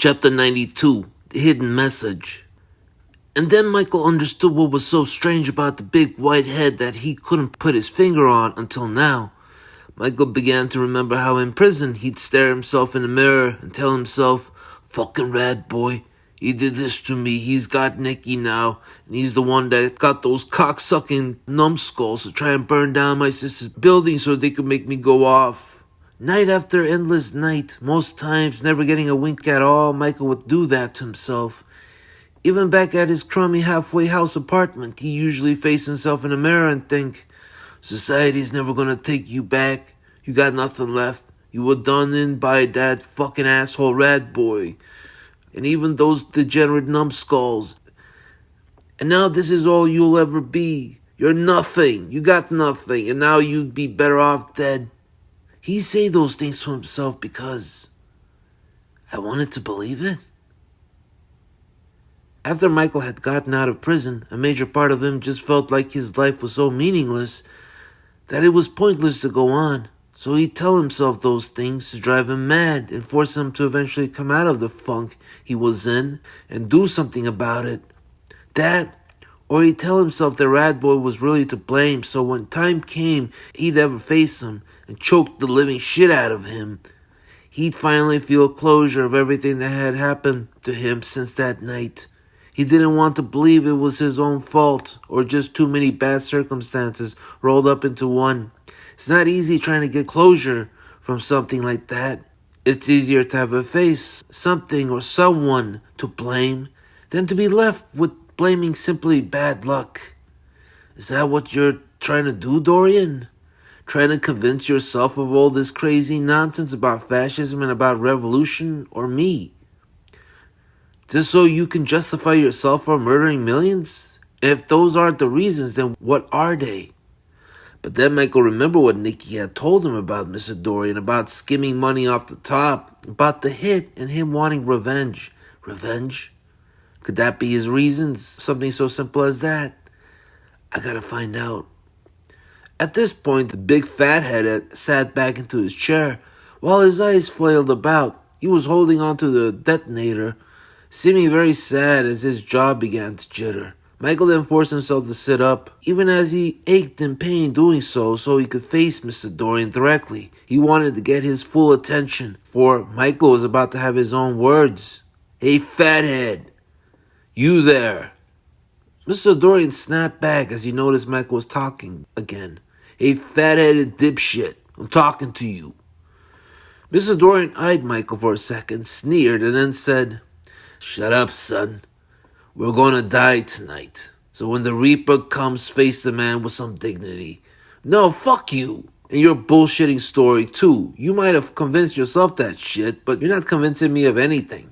Chapter 92, The Hidden Message. And then Michael understood what was so strange about the big white head that he couldn't put his finger on until now. Michael began to remember how in prison he'd stare himself in the mirror and tell himself, "Fucking rad boy, he did this to me, he's got Nicky now, and he's the one that got those cocksucking numbskulls to try and burn down my sister's building so they could make me go off." Night after endless night, most times never getting a wink at all, Michael would do that to himself. Even back at his crummy halfway house apartment, he usually faced himself in the mirror and think, "Society's never gonna take you back. You got nothing left. You were done in by that fucking asshole rad boy. And even those degenerate numbskulls. And now this is all you'll ever be. You're nothing. You got nothing. And now you'd be better off dead." He say those things to himself because I wanted to believe it. After Michael had gotten out of prison, a major part of him just felt like his life was so meaningless that it was pointless to go on. So he'd tell himself those things to drive him mad and force him to eventually come out of the funk he was in and do something about it. That, or he'd tell himself that Rad Boy was really to blame, so when time came he'd ever face him and choke the living shit out of him, he'd finally feel closure of everything that had happened to him since that night. He didn't want to believe it was his own fault or just too many bad circumstances rolled up into one. It's not easy trying to get closure from something like that. It's easier to have a face, something or someone to blame than to be left with blaming simply bad luck. Is that what you're trying to do, Dorian? Trying to convince yourself of all this crazy nonsense about fascism and about revolution, or me? Just so you can justify yourself for murdering millions? If those aren't the reasons, then what are they? But then Michael remembered what Nicky had told him about Mr. Dorian, about skimming money off the top, about the hit and him wanting revenge. Revenge? Could that be his reasons? Something so simple as that? I gotta find out. At this point, the big fathead had sat back into his chair. While his eyes flailed about, he was holding onto the detonator, seeming very sad as his jaw began to jitter. Michael then forced himself to sit up, even as he ached in pain doing so he could face Mr. Dorian directly. He wanted to get his full attention, for Michael was about to have his own words. "Hey, fathead! You there!" Mr. Dorian snapped back as he noticed Michael was talking again. "Hey, fat-headed dipshit, I'm talking to you." Mr. Dorian eyed Michael for a second, sneered, and then said, "Shut up, son. We're gonna die tonight. So when the Reaper comes, face the man with some dignity." "No, fuck you. And your bullshitting story, too. You might have convinced yourself that shit, but you're not convincing me of anything."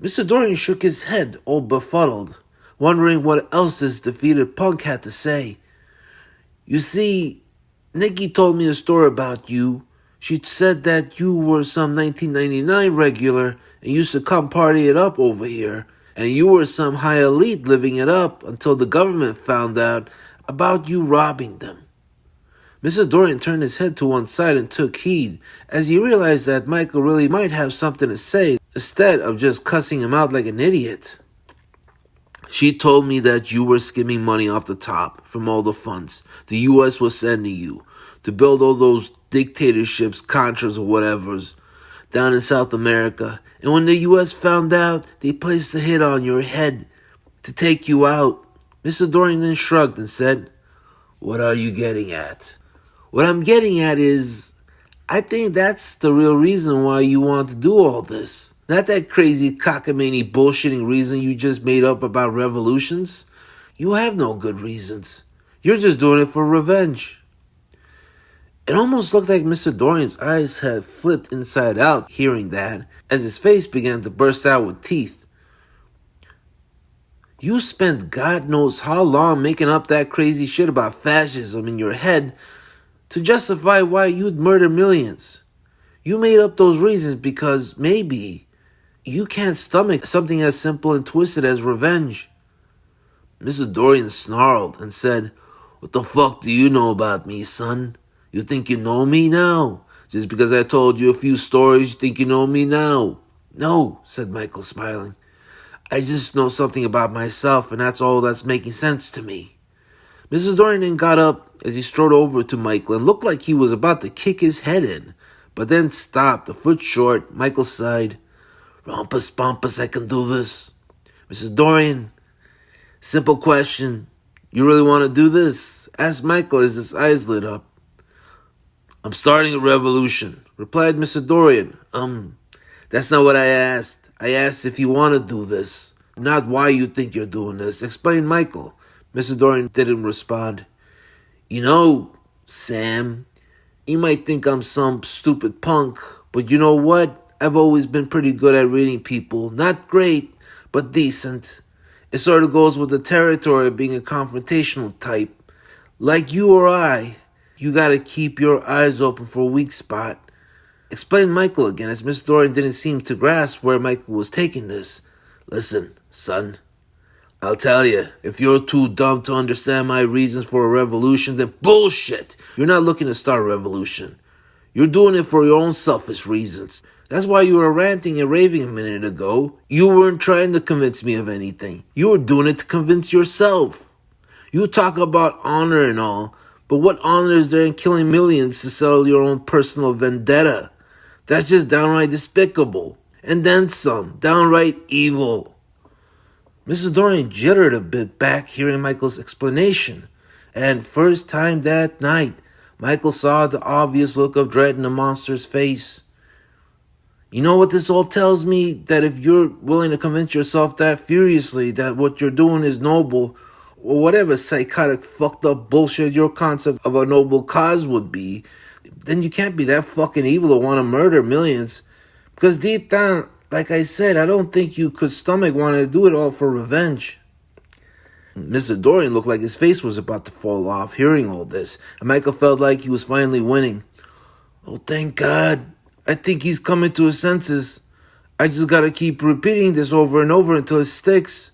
Mr. Dorian shook his head, all befuddled, wondering what else this defeated punk had to say. "You see, Nicky told me a story about you. She said that you were some 1999 regular and used to come party it up over here, and you were some high elite living it up until the government found out about you robbing them." Mr. Dorian turned his head to one side and took heed, as he realized that Michael really might have something to say instead of just cussing him out like an idiot. "She told me that you were skimming money off the top from all the funds the U.S. was sending you to build all those dictatorships, Contras or whatevers, down in South America. And when the U.S. found out, they placed a hit on your head to take you out." Mr. Dorian then shrugged and said, "What are you getting at?" "What I'm getting at is, I think that's the real reason why you want to do all this. Not that crazy cockamamie bullshitting reason you just made up about revolutions. You have no good reasons. You're just doing it for revenge." It almost looked like Mr. Dorian's eyes had flipped inside out hearing that, as his face began to burst out with teeth. "You spent God knows how long making up that crazy shit about fascism in your head to justify why you'd murder millions. You made up those reasons because maybe you can't stomach something as simple and twisted as revenge." Mr. Dorian snarled and said, "What the fuck do you know about me, son? You think you know me now? Just because I told you a few stories, you think you know me now? No, said Michael, smiling. I just know something about myself, and that's all that's making sense to me. Mrs. Dorian got up as he strode over to Michael and looked like he was about to kick his head in, but then stopped, a foot short. Michael sighed. Rumpus bumpus, I can do this. Mrs. Dorian, simple question. You really want to do this? Asked Michael as his eyes lit up. I'm starting a revolution, replied Mr. Dorian. That's not what I asked. I asked if you want to do this, not why you think you're doing this, explained Michael. Mr. Dorian didn't respond. You know, Sam, you might think I'm some stupid punk, but you know what? I've always been pretty good at reading people. Not great, but decent. It sort of goes with the territory of being a confrontational type. Like you or I, you gotta keep your eyes open for a weak spot. Explained Michael again, as Miss Dorian didn't seem to grasp where Michael was taking this. Listen, son, I'll tell you, if you're too dumb to understand my reasons for a revolution, then bullshit! You're not looking to start a revolution. You're doing it for your own selfish reasons. That's why you were ranting and raving a minute ago. You weren't trying to convince me of anything. You were doing it to convince yourself. You talk about honor and all, but what honor is there in killing millions to settle your own personal vendetta? That's just downright despicable. And then some. Downright evil. Mrs. Dorian jittered a bit back hearing Michael's explanation. And first time that night, Michael saw the obvious look of dread in the monster's face. You know what this all tells me? That if you're willing to convince yourself that furiously that what you're doing is noble, or whatever psychotic fucked up bullshit your concept of a noble cause would be, then you can't be that fucking evil to want to murder millions. Because deep down, like I said, I don't think you could stomach wanting to do it all for revenge. Mr. Dorian looked like his face was about to fall off hearing all this, and Michael felt like he was finally winning. Oh, thank God. I think he's coming to his senses. I just gotta keep repeating this over and over until it sticks.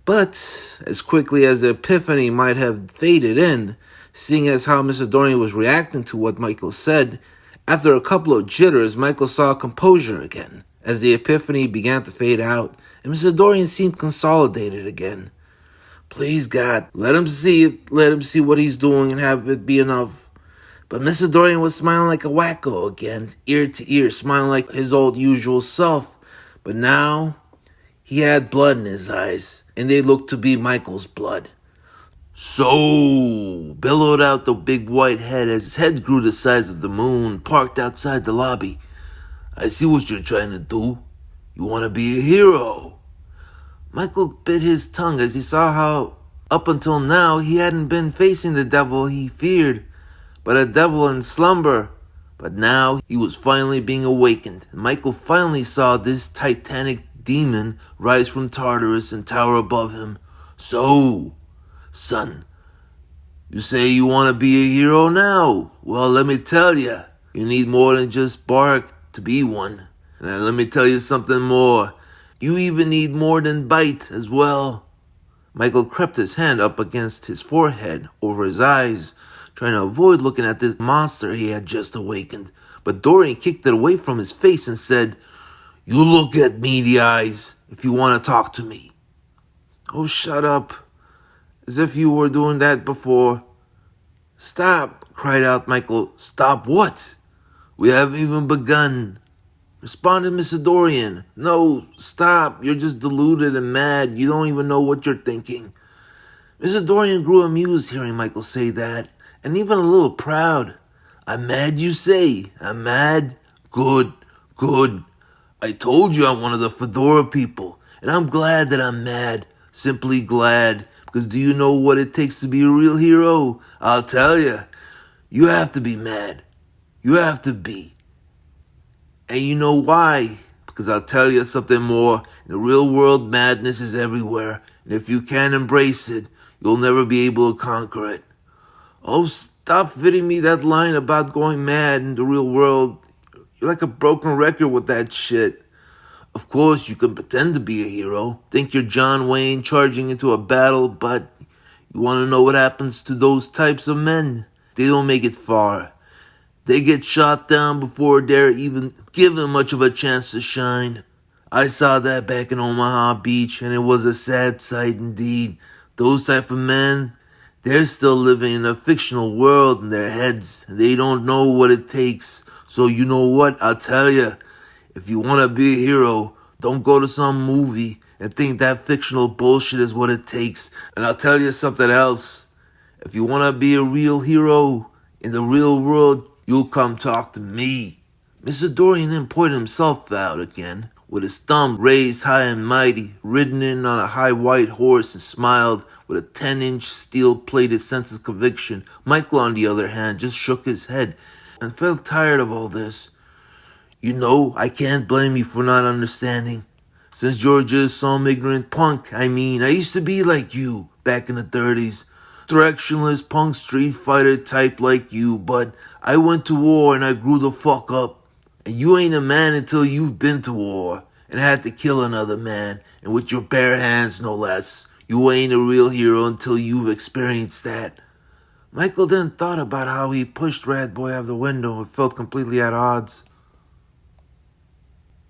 But as quickly as the epiphany might have faded in, seeing as how Mr. Dorian was reacting to what Michael said, after a couple of jitters, Michael saw composure again, as the epiphany began to fade out, and Mr. Dorian seemed consolidated again. Please, God, let him see it, let him see what he's doing and have it be enough. But Mr. Dorian was smiling like a wacko again, ear to ear, smiling like his old usual self. But now, he had blood in his eyes, and they looked to be Michael's blood. So, bellowed out the big white head as his head grew the size of the moon, parked outside the lobby. I see what you're trying to do. You want to be a hero. Michael bit his tongue as he saw how, up until now, he hadn't been facing the devil he feared, but a devil in slumber. But now he was finally being awakened, and Michael finally saw this titanic demon rise from Tartarus and tower above him. So, son, you say you want to be a hero now? Well, let me tell you, you need more than just bark to be one. And let me tell you something more. You even need more than bite as well. Michael crept his hand up against his forehead, over his eyes, trying to avoid looking at this monster he had just awakened. But Dorian kicked it away from his face and said, You look at me in the eyes if you want to talk to me. Oh, shut up. As if you were doing that before. Stop, cried out Michael. Stop what? We haven't even begun. Responded Mr. Dorian. No, stop. You're just deluded and mad. You don't even know what you're thinking. Mr. Dorian grew amused hearing Michael say that, and even a little proud. I'm mad, you say? I'm mad? Good, good. I told you I'm one of the fedora people, and I'm glad that I'm mad. Simply glad. Because do you know what it takes to be a real hero? I'll tell you. You have to be mad. You have to be. And you know why? Because I'll tell you something more. In the real world, madness is everywhere. And if you can't embrace it, you'll never be able to conquer it. Oh, stop fitting me that line about going mad in the real world. You're like a broken record with that shit. Of course, you can pretend to be a hero. Think you're John Wayne charging into a battle, but you want to know what happens to those types of men? They don't make it far. They get shot down before they're even given much of a chance to shine. I saw that back in Omaha Beach, and it was a sad sight indeed. Those type of men, they're still living in a fictional world in their heads. They don't know what it takes. So you know what? I'll tell you, if you want to be a hero, don't go to some movie and think that fictional bullshit is what it takes. And I'll tell you something else. If you want to be a real hero in the real world, you'll come talk to me. Mr. Dorian then pointed himself out again, with his thumb raised high and mighty, ridden in on a high white horse, and smiled with a 10-inch steel-plated sense of conviction. Michael, on the other hand, just shook his head and felt tired of all this. You know, I can't blame you for not understanding. Since George is some ignorant punk, I used to be like you back in the 30s. Directionless punk street fighter type like you, but I went to war and I grew the fuck up. And you ain't a man until you've been to war and had to kill another man, and with your bare hands no less. You ain't a real hero until you've experienced that. Michael then thought about how he pushed Madboy out of the window and felt completely at odds.